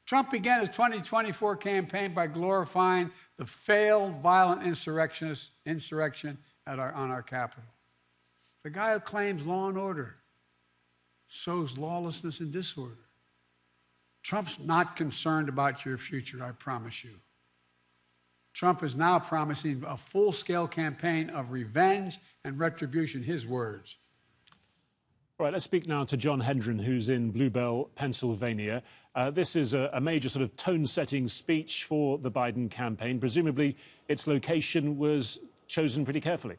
Trump began his 2024 campaign by glorifying the failed violent insurrection on our Capitol. The guy who claims law and order sows lawlessness and disorder. Trump's not concerned about your future, I promise you. Trump is now promising a full-scale campaign of revenge and retribution, his words. All right, let's speak now to John Hendren, who's in Bluebell, Pennsylvania. This is a major sort of tone-setting speech for the Biden campaign. Presumably, its location was chosen pretty carefully.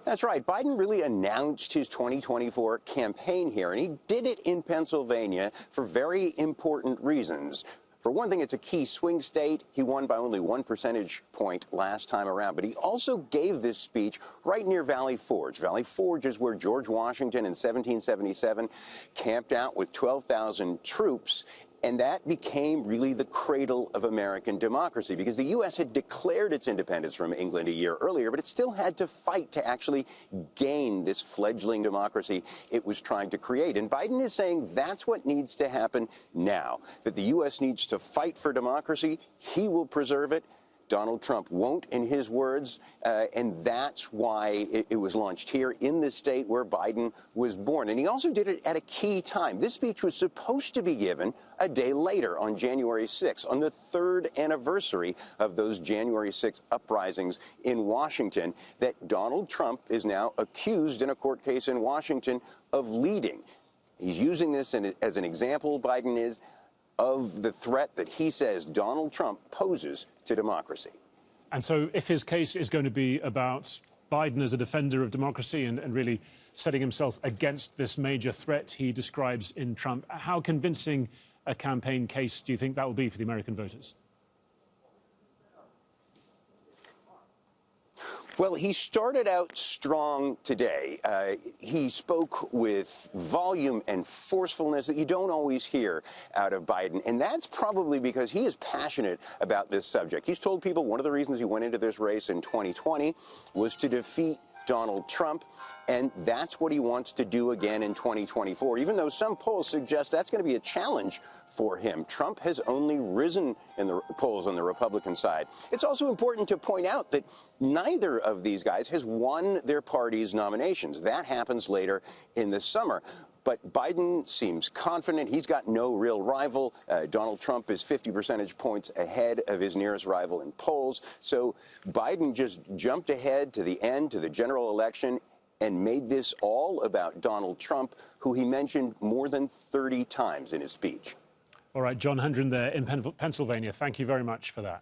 That's right. Biden really announced his 2024 campaign here, and he did it in Pennsylvania for very important reasons. For one thing, it's a key swing state. He won by only 1 percentage point last time around. But he also gave this speech right near Valley Forge. Valley Forge is where George Washington in 1777 camped out with 12,000 troops. And that became really the cradle of American democracy, because the U.S. had declared its independence from England a year earlier, but it still had to fight to actually gain this fledgling democracy it was trying to create. And Biden is saying that's what needs to happen now, that the U.S. needs to fight for democracy. He will preserve it. Donald Trump won't, in his words, and that's why it was launched here in the state where Biden was born. And he also did it at a key time. This speech was supposed to be given a day later, on January 6th, on the 3rd anniversary of those January 6th uprisings in Washington that Donald Trump is now accused in a court case in Washington of leading. He's using this as an example, Biden is, of the threat that he says Donald Trump poses to democracy. And so if his case is going to be about Biden as a defender of democracy and really setting himself against this major threat he describes in Trump, how convincing a campaign case do you think that will be for the American voters? Well, he started out strong today. He spoke with volume and forcefulness that you don't always hear out of Biden. And that's probably because he is passionate about this subject. He's told people one of the reasons he went into this race in 2020 was to defeat Donald Trump, and that's what he wants to do again in 2024, even though some polls suggest that's going to be a challenge for him. Trump has only risen in the polls on the Republican side. It's also important to point out that neither of these guys has won their party's nominations. That happens later in the summer. But Biden seems confident. He's got no real rival. Donald Trump is 50 percentage points ahead of his nearest rival in polls. So Biden just jumped ahead to the end, to the general election, and made this all about Donald Trump, who he mentioned more than 30 times in his speech. All right, John Hendren there in Pennsylvania. Thank you very much for that.